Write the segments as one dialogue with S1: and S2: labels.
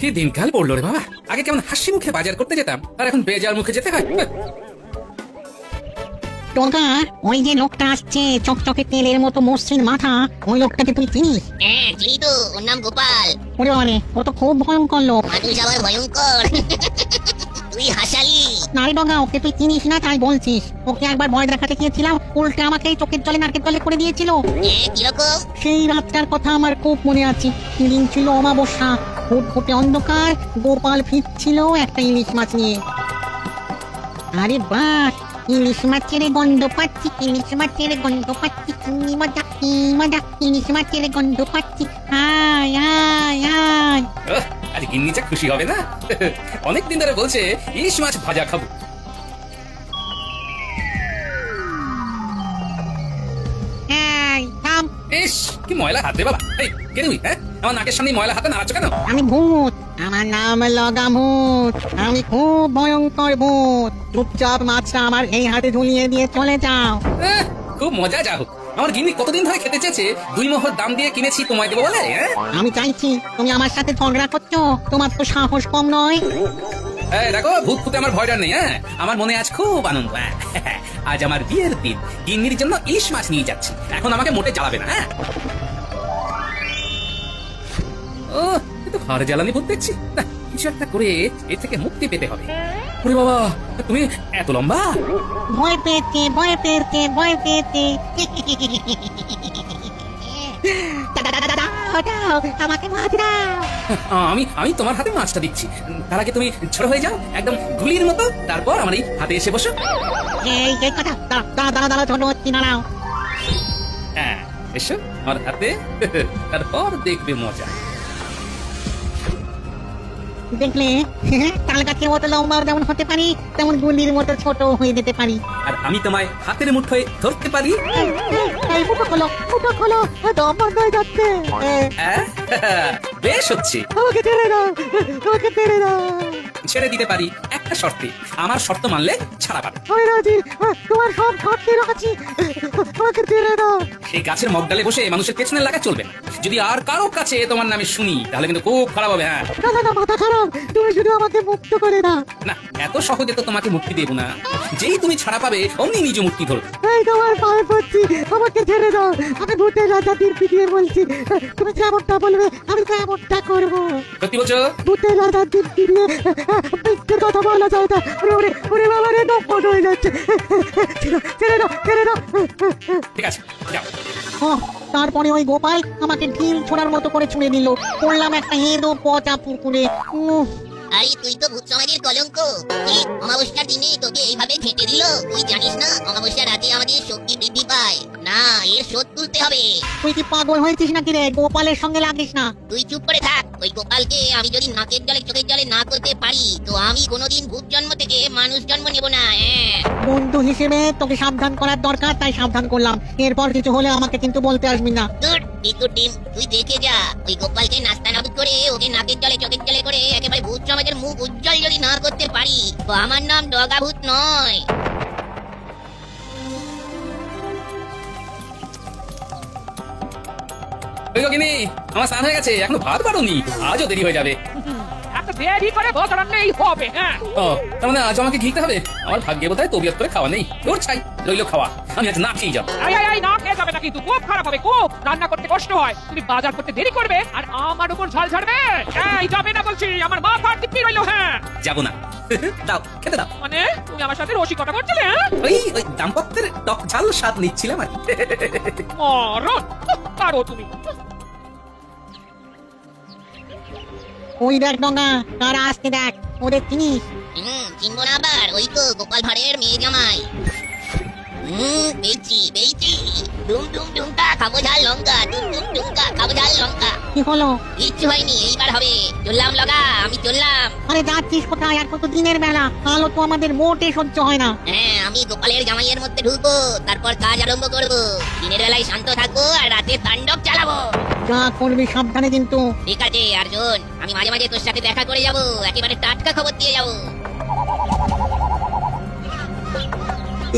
S1: কি দিনকাল পড়লো রে বাবা। আগে কেমন হাসি মুখে বাজার করতে যেতাম, আর এখন বেজার মুখে যেতে হয়।
S2: টোকা, ওই যে লোকটা আসছে চকচকে তেলের মতো মসৃণ মাথা, ওই লোকটাকে তুই চিনিস?
S3: হ্যাঁ চিনি তো, ওর নাম গোপাল।
S2: ওরে বাবারে, ও তো খুব ভয়ঙ্কর লোক।
S3: মানুষ আবার ভয়ঙ্কর। তুই হাসালি।
S2: নাই ডগা, ওকে তুই চিনিস না তাই বলছিস। ওকে একবার ভয় দেখাতে গিয়েছিলাম, উল্টে আমাকে চোখের জলে নাকের জলে করে দিয়েছিল।
S3: কিরকম?
S2: সেই রাতটার কথা আমার খুব মনে আছে। দিন ছিল অমাবস্যা, ফুটফুটে অন্ধকার। গোপাল ফিরছিল একটা ইলিশ মাছ নিয়ে। আরে বাস, ইলিশ মাছের গন্ধ পাচ্ছি, ইলিশ মাছের গন্ধ পাচ্ছি, কি মজা কি মজা, ইলিশ মাছের গন্ধ পাচ্ছি। আয় আয় আয়।
S1: আজ গিন্নিচা খুশি হবে না? অনেকদিন ধরে বলছে ইলিশ মাছ ভাজা খাবো। ইস, কি ময়লা হাত রে বাবা। এই কে তুই? হ্যাঁ, আমার নাকের সামনে ময়লা হাতে নাড়াচ্ছ কেন?
S2: আমি ভূত, আমার নাম লগামুত। আমি খুব ভয়ঙ্কর ভূত। চুপচাপ মাছটা আমার এই হাতে ঝুলিয়ে দিয়ে চলে যাও।
S1: খুব মজা। যা হোক, আমার গিন্নি কতদিন ধরে খেতে চেয়েছে, 2 মোহর দাম দিয়ে কিনেছি তোমায় দেবো বলে।
S2: আমি চাইছি, তুমি আমার সাথে ঝগড়া করছো? তোমার তো সাহস কম নয়।
S1: দেখো, ভূত ফুতে আমার ভয় ডর নেই। আমার মনে আজ খুব আনন্দ। আজ আমার বিয়ের দিন, গিন্নির জন্য ইলিশ মাছ নিয়ে যাচ্ছি। এখন আমাকে মোটে জ্বালাবে না। ও, তো হাড় জ্বালানি ভূত দেখছি। না, কিছু একটা করে এর থেকে মুক্তি পেতে হবে। ওরে বাবা, তুমি এত লম্বা।
S2: ভয় পেতে ভয় পেতে ভয় পেতে। আমাকে মাছ দাও।
S1: আমি তোমার হাতে মাছটা দিচ্ছি। তার আগে তুমি ছোট হয়ে যাও, একদম গুলির মতো। তারপর আমার এই হাতে এসে বসো।
S2: এই কথা, দাঁড়া ছোট হচ্ছি, দাঁড়াও।
S1: হ্যাঁ, এসো আমার হাতে। তারপর দেখবে মজা।
S2: দেখলে, তাল গাছের মতো লম্বা যেমন হতে পারি, তেমন গুলির মতো ছোট হয়ে যেতে পারি।
S1: আর আমি তোমায় হাতের মুঠোয় ধরতে পারি।
S2: ফুটো খোলো, ফুটো খোলো, দম বন্ধ হয়ে যাচ্ছে।
S1: বেশ হচ্ছে।
S2: আমাকে ছেড়ে দাও, আমাকে ছেড়ে দাও।
S1: ছেড়ে দিতে পারি একটা শর্তে। আমার শর্ত মানলে ছাড়া পাবে।
S2: আমি রাজি, তোমার সব শর্তে রাজি। আমাকে ছেড়ে দাও।
S1: এই গাছের মগডালে বসে মানুষের পেছনে লাগা চলবে না। যদি আর কারো কাছে তোমার নামে শুনি, তাহলে কিন্তু খুব খারাপ হবে। হ্যাঁ,
S2: না, মাথা খারাপ। তুমি শুধু আমাকে মুক্ত করে দাও।
S1: না, এত সহজে তো তোমাকে মুক্তি দেব না। যেই তুমি ছাড়া পাবে, অমনি নিজ মুক্তি ধরবে।
S2: এই তোমার পায়ে পড়ছি, আমাকে ছেড়ে দাও। আমি ভূতের রাজা তীর পিটিয়ে বলছি, তুমি যেমনটা বলবে আমি তেমনটা করবো।
S1: সত্যি বলছো?
S2: ভূতের রাজা তীর পিটিয়ে মিথ্যে কথা বলা যায় না। ওরে বাবা রে, দম বন্ধ হয়ে যাচ্ছে। ছেড়ে দাও, ছেড়ে দাও।
S1: ঠিক আছে, যাও।
S2: তারপরে ওই গোপাল আমাকে ঢিল ছোড়ার মতো করে ছুঁড়ে দিল। পড়লাম একটা হেদো পচা পুকুরে।
S3: আরে তুই তো ভূত সমাজের কলঙ্ক। অমাবস্যার দিনে তোকে এইভাবে ঘেঁটে দিল। তুই জানিস না অমাবস্যার রাতে আমাদের শক্তি বৃদ্ধি পায়। না, এর শোধ তুলতে হবে।
S2: তুই কি পাগল হয়েছিস নাকি রে? গোপালের সঙ্গে লাগিস না।
S3: তুই চুপ করে থাক। ওই গোপালকে আমি যদি নাকের জলে চোখের জলে না করতে পারি, তো আমি কোনোদিন ভূত জন্ম থেকে মানুষ জন্ম নেব না।
S2: বন্ধু হিসেবে তোকে সাবধান করার দরকার, তাই সাবধান করলাম। এরপর কিছু হলে আমাকে কিন্তু বলতে আসবি না।
S3: তুই দেখে যা, ওই গোপালকে নাস্তা নাবুদ করে, ওকে নাকের জলে চোখের জলে করে একেবারে ভূত সমাজের মুখ উজ্জ্বল যদি না করতে পারি, তো আমার নাম ডগা ভূত নয়।
S1: আমার স্নান হয়ে গেছে, এখনো ভাত বাড়ুনি। আজও দেরি হয়ে যাবে।
S4: দেরি করে বসানোই হবে। হ্যাঁ,
S1: তার মানে আজ আমাকে ঘিতে হবে। আমার ভাগ্যে বোধহয় তবিয়ত করে খাওয়া নেই। তোর ছাই রইল খাওয়া। আমি আজ না খেয়ে যাবো।
S4: না খেয়ে যাবে না, কিন্তু খুব খারাপ হবে। খুব রান্না করতে কষ্ট হয়। তুমি বাজার করতে দেরি করবে আর আমার উপর ঝাল ঝাড়বে। এই যাবে না বলছি, আমার মা ফাট দিব্যি রইল। হ্যাঁ,
S1: যাবো না। দাও, খেতে দাও।
S4: মানে তুমি আমার সাথে রসিকতা করছিলে?
S1: ওই দাম্পত্যের টক ঝাল স্বাদ নিচ্ছিলাম আর কি।
S4: মরণ পারো তুমি।
S2: ওই দেখ ডঙ্গা, কারা আসতে দেখ। ওদের চিনিস?
S3: চিনবো না আবার? ওই তো গোপাল ভাঁড়ের মেয়ে জামাই। পেয়েছি। ডুম ডুম ডুমকা খাবো ঝাল লঙ্কা, ডুম ডুম ডুমকা খাবো ঝাল লঙ্কা।
S2: কি হলো?
S3: কিচ্ছু হয়নি, এইবার হবে। চললাম লগা, আমি চললাম।
S2: আরে যাচ্ছিস কোথায়? আর কত দিনের বেলা, আলো তো আমাদের মোটে সহ্য হয় না।
S3: হ্যাঁ, আমি গোপালের জামাইয়ের মধ্যে ঢুকবো, তারপর কাজ আরম্ভ করবো। দিনের বেলায় শান্ত থাকবো আর রাতে তাণ্ডব চালাবো।
S2: যা করবি সাবধানে কিন্তু।
S3: ঠিক আছে, আর শোন, আমি মাঝে মাঝে তোর সাথে দেখা করে যাবো, একেবারে টাটকা খবর দিয়ে যাবো।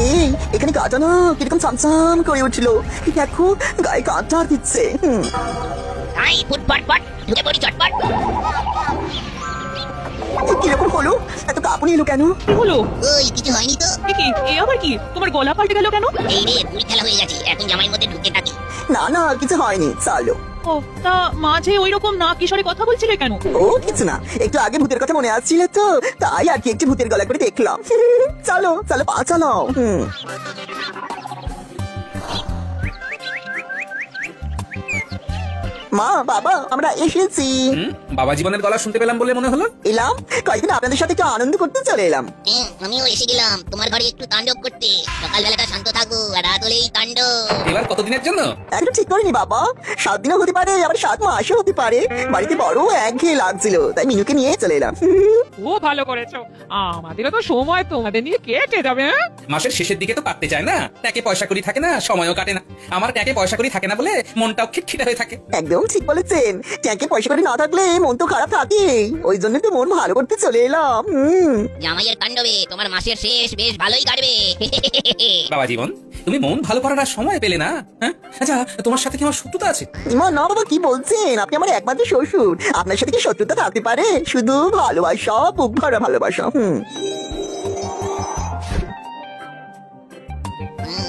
S5: এই এখানে কাটা না কিরকম চামচাম করে উঠছিল। দেখো গায়ে কাঁটা দিচ্ছে।
S3: ফুটফট ঢুকে পড়ি চটপট।
S5: কাঁপুনি এলো কেন?
S4: কি হলো?
S3: ওই কিছু হয়নি তো।
S4: এ কি? এ আবার কি? তোমার গলা পাল্টে গেল কেন?
S3: এই রে ভুল খেলা হয়ে গেছে, এখন জামাইয়ের মধ্যে ঢুকে থাকি।
S5: না না কিছু হয়নি, চলো।
S4: ও তা মাঝে ওইরকম না কিশোরে কথা বলছিলে কেন?
S5: ও কিছু না, একটু আগে ভূতের কথা মনে আসছিল তো, তাই আর কি একটু ভূতের গলা করে দেখলাম। চলো চলো পা চালাও। মা বাবা আমরা এসেছি।
S1: বাবা জীবনের গলা শুনতে পেলাম বলে মনে হলো।
S5: এলাম কয়েকদিন আপনাদের সাথে একটু আনন্দ করতে চলে এলাম।
S3: আমিও এসে গেলাম তোমার ঘরে একটু তাণ্ডব করতে। সকালবেলাটা শান্ত থাকো, আর রাত হলেই তাণ্ডব।
S1: এবার কতদিনের জন্য?
S5: একদম ঠিক করিনি বাবা, 7 দিনও হতে পারে আবার 7 মাসও হতে পারে। বাড়িতে বড় একঘেয়ে লাগছিল, তাই মিনুকে নিয়ে চলে এলাম।
S4: ও ভালো করেছো, আমাদেরও তো সময় তোমাদের নিয়ে কেটে যাবে। হ্যাঁ?
S1: মাসের শেষের দিকে তো কাটতে চায় না, ট্যাকে পয়সা করি থাকে না, সময়ও কাটে না। আমার ট্যাকে পয়সা করি থাকে না বলে মনটাও খিটখিটে হয়ে থাকে।
S5: একদম ঠিক বলেছেন, ট্যাঙ্কে পয়সা করে না থাকলে মন তো খারাপ থাকে, ওই জন্য তো মন ভালো করতে চলে এলাম।
S3: জামাইয়ের তাণ্ডবে তোমার মাসের শেষ বেশ ভালোই কাটবে।
S1: বাবা জীবন, তুমি মন ভালো করার আর সময় পেলে না? হ্যাঁ, আচ্ছা তোমার সাথে কি আমার শত্রুতা আছে?
S5: মা না বাবা কি বলছেন, আপনি আমার একমাত্র শ্বশুর, আপনার সাথে কি শত্রুতা থাকতে পারে? শুধু ভালোবাসা, বুক ভরা ভালোবাসা।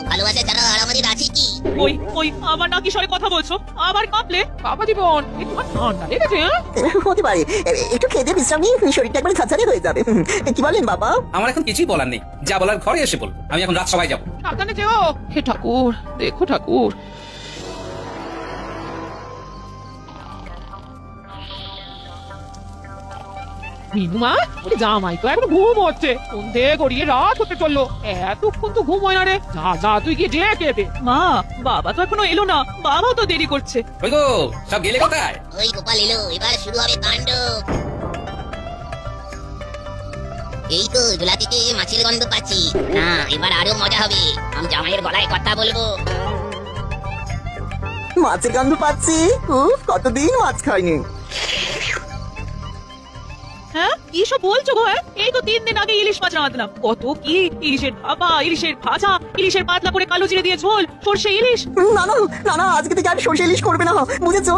S3: ভালোবাসা ছাড়া আর আমাদের আছে কি?
S4: ওই ওই আবার না কিশোরে কথা বলছো, আবার কাঁপলে। বাবা জীবন, এ তোমার ঠান্ডা লেগেছে?
S5: হতে পারে, একটু খেতে বিশ্রাম নিন, শরীরটা একবার ঝাঁঝারি হয়ে যাবে। কি বলেন বাবা?
S1: আমার এখন কিছুই বলার নেই, যা বলার ঘরে এসে বল। আমি এখন রাত সবাই যাবো।
S4: সাবধানে যেও। হে ঠাকুর, দেখো ঠাকুর। মিনুমা, ওরে জামাই তো এখন ঘুম হচ্ছে, সন্ধে গড়িয়ে রাত হতে চললো, এতক্ষণ তো ঘুম হয় না রে। যা যা তুই গিয়ে ডেকে দে। মা, বাবা তো এখনো এলো না, বাবাও তো দেরি করছে।
S1: ওই গো, সব গেলে কোথায়?
S3: ওই গোপাল এলো, এবার শুরু হবে তাণ্ডব। এই তো ঝোলা থেকে মাছের গন্ধ পাচ্ছি। না এবার আরো মজা হবে, আমি জামাইয়ের গলায় কথা বলবো।
S5: মাছের গন্ধ পাচ্ছি, কতদিন মাছ খাইনি।
S4: হ্যাঁ কি সব বলছো গো? এই তো 3 দিন আগে ইলিশ মাছ রাঁধলাম, কত কি ইলিশের ভাপা, ইলিশের ভাজা, ইলিশের পাতলা করে কালো জিরে দিয়ে ঝোল, সর্ষে ইলিশ।
S5: না না না না, আজকে থেকে আর সর্ষে ইলিশ করবে না, বুঝেছো?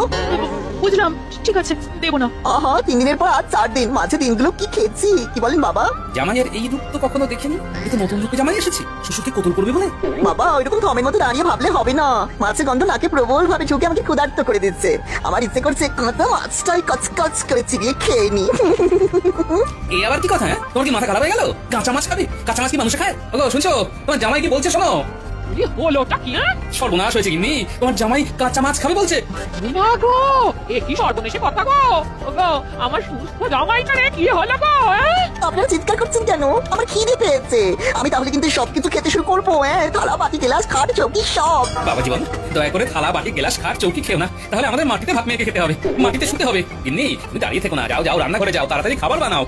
S4: বুঝলাম, ঠিক আছে দেবো না।
S5: আহা 3 দিনের পর আজ 4 দিন, মাঝে দিনগুলো কি খেয়েছি, কি বলেন বাবা?
S1: জামাইয়ের এই রূপ তো কখনো দেখিনি। এ তো নতুন রূপে জামাই এসেছে, শ্বশুরকে কতল করবে বলে।
S5: বাবা ওইরকম থমের মতো দাঁড়িয়ে ভাবলে হবে না, মাছের গন্ধ নাকে প্রবল ভাবে ঢুকে আমাকে ক্ষুধার্ত করে দিচ্ছে। আমার ইচ্ছে করছে কাঁচা মাছটাই কচকচ করে চিবিয়ে খেয়ে নি।
S1: এই আবার কি কথা? হ্যাঁ, তোমার কি মাথা খারাপ হয়ে গেল? কাঁচা মাছ খাবে? কাঁচা মাছ কি মানুষ খায়? ওগো শুনছো, তোমার জামাই কি বলছে শোনো।
S4: হলোটা কি?
S1: সর্বনাশ হয়েছে গিন্নি, তোমার জামাই কাঁচা মাছ খাবে বলছে।
S4: না গো, এ কি সর্বনেশে কথা গো। ওগো আমার সুস্থ জামাইটা রে কি হলো গো?
S5: আপনারা চিৎকার করছেন কেন? আমার খিদে পেয়েছে, আমি তাহলে কিন্তু সবকিছু খেতে শুরু করবো। থালা বাটি গ্লাস খাট চৌকি সব।
S1: বাবা জীবন, দয়া করে থালা বাটি গ্লাস খাট চৌকি খেও না, তাহলে আমাদের মাটিতে ভাত মেখে খেতে হবে, মাটিতে শুতে হবে। গিন্নি তুমি দাঁড়িয়ে থেকো না, যাও যাও রান্না করে যাও, তাড়াতাড়ি খাবার বানাও।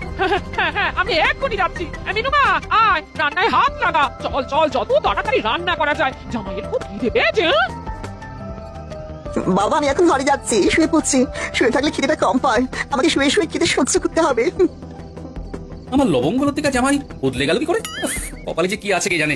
S4: আমি এক্ষুনি যাচ্ছি। মিনুমা আয়, রান্নায় হাত লাগা। চল চল, যত তাড়াতাড়ি রান্না করা যায়, জামাইয়ের খুব খিদে পেয়েছে।
S5: বাবা আমি এখন ঘরে যাচ্ছি, শুয়ে পড়ছি। শুয়ে থাকলে খিদেটা কম পায়, আমাকে শুয়ে শুয়ে খিদে সহ্য করতে হবে।
S1: আমার লবঙ্গ লতিকা জামাই বদলে গেল কি করে? উফ, কপালে যে কি আছে কে জানে।